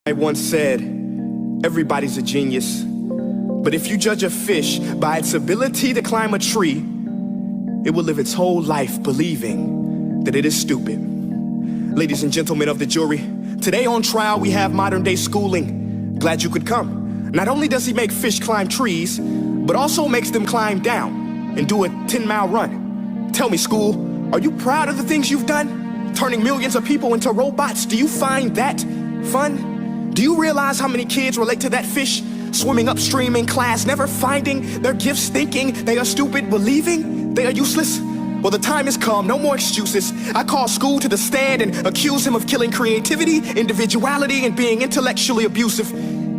I once said, everybody's a genius. But if you judge a fish by its ability to climb a tree, it will live its whole life believing that it is stupid. Ladies and gentlemen of the jury, today on trial we have modern day schooling. Glad you could come. Not only does he make fish climb trees, but also makes them climb down and do a 10-mile run. Tell me, school, are you proud of the things you've done? Turning millions of people into robots, do you find that fun? Do you realize how many kids relate to that fish? Swimming upstream in class, never finding their gifts, thinking they are stupid, believing they are useless? Well, the time has come, no more excuses. I call school to the stand and accuse him of killing creativity, individuality, and being intellectually abusive.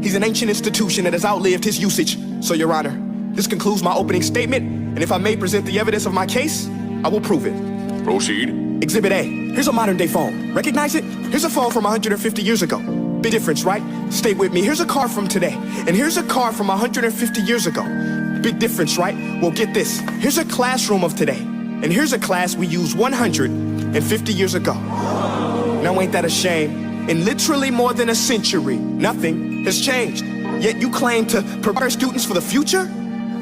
He's an ancient institution that has outlived his usage. So, Your Honor, this concludes my opening statement, and if I may present the evidence of my case, I will prove it. Proceed. Exhibit A. Here's a modern day phone. Recognize it? Here's a phone from 150 years ago. Big difference, right? Stay with me. Here's a car from today, and here's a car from 150 years ago. Big difference, right? Well, get this. Here's a classroom of today, and here's a class we used 150 years ago. Now, ain't that a shame? In literally more than a century, nothing has changed. Yet you claim to prepare students for the future?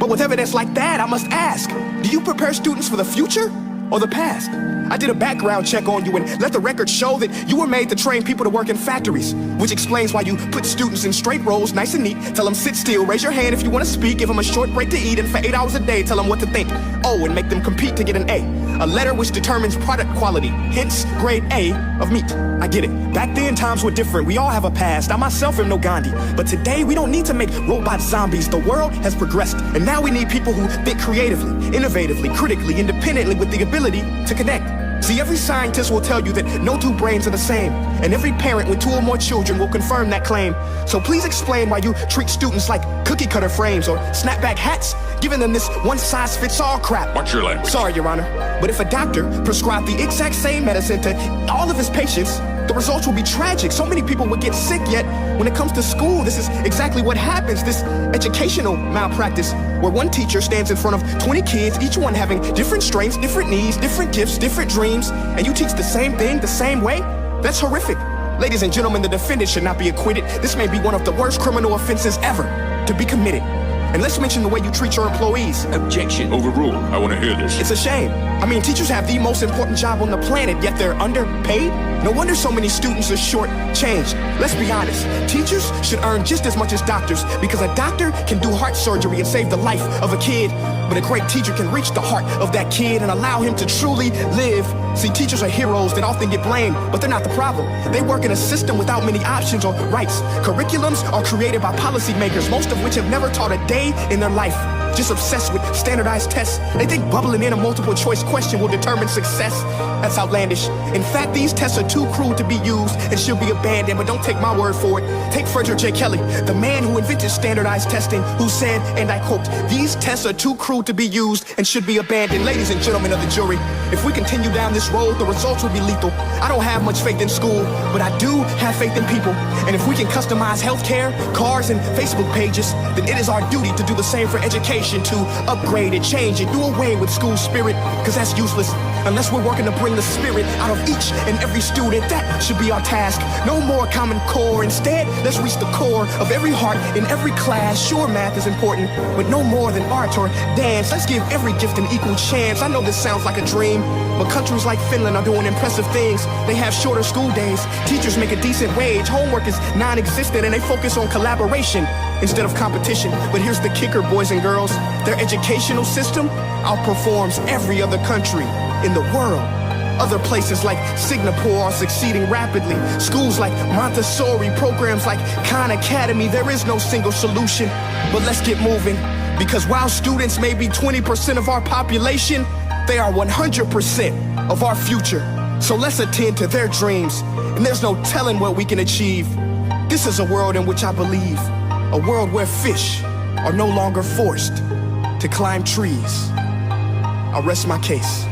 But with evidence like that, I must ask, do you prepare students for the future or the past? I did a background check on you and let the record show that you were made to train people to work in factories, which explains why you put students in straight rows, nice and neat, tell them sit still, raise your hand if you want to speak, give them a short break to eat, and for 8 hours a day, tell them what to think. Oh, and make them compete to get an A letter which determines product quality, hence grade A of meat. I get it. Back then, times were different. We all have a past. I myself am no Gandhi. But today, we don't need to make robot zombies. The world has progressed, and now we need people who think creatively, innovatively, critically, independently, with the ability to connect. See, every scientist will tell you that no two brains are the same, and every parent with 2 or more children will confirm that claim. So please explain why you treat students like cookie-cutter frames or snapback hats, giving them this one-size-fits-all crap. Watch your language. Sorry, Your Honor, but if a doctor prescribed the exact same medicine to all of his patients, the results will be tragic. So many people would get sick, yet when it comes to school, this is exactly what happens. This educational malpractice, where one teacher stands in front of 20 kids, each one having different strengths, different needs, different gifts, different dreams, and you teach the same thing the same way? That's horrific. Ladies and gentlemen, the defendant should not be acquitted. This may be one of the worst criminal offenses ever to be committed. And let's mention the way you treat your employees. Objection. Overruled. I want to hear this. It's a shame. I mean, teachers have the most important job on the planet, yet they're underpaid? No wonder so many students are short-changed. Let's be honest. Teachers should earn just as much as doctors, because a doctor can do heart surgery and save the life of a kid, but a great teacher can reach the heart of that kid and allow him to truly live. See, teachers are heroes that often get blamed, but they're not the problem. They work in a system without many options or rights. Curriculums are created by policymakers, most of which have never taught a day in their life. Just obsessed with standardized tests. They think bubbling in a multiple choice question will determine success. That's outlandish. In fact, these tests are too cruel to be used and should be abandoned, but don't take my word for it. Take Frederick J. Kelly, the man who invented standardized testing, who said, and I quote, "These tests are too cruel to be used and should be abandoned." Ladies and gentlemen of the jury, if we continue down this road, the results will be lethal. I don't have much faith in school, but I do have faith in people. And if we can customize healthcare, cars, and Facebook pages, then it is our duty to do the same for education, to upgrade and change and do away with school spirit, because that's useless unless we're working to bring the spirit out of each and every student. That should be our task. No more Common Core. Instead, let's reach the core of every heart in every class. Sure, math is important, but no more than art or dance. Let's give every gift an equal chance. I know this sounds like a dream, but countries like Finland are doing impressive things. They have shorter school days, teachers make a decent wage, homework is non-existent, and they focus on collaboration instead of competition. But here's the kicker, boys and girls. Their educational system outperforms every other country in the world. Other places like Singapore are succeeding rapidly. Schools like Montessori, programs like Khan Academy, there is no single solution. But let's get moving, because while students may be 20% of our population, they are 100% of our future. So let's attend to their dreams, and there's no telling what we can achieve. This is a world in which I believe, a world where fish are no longer forced to climb trees. I'll rest my case.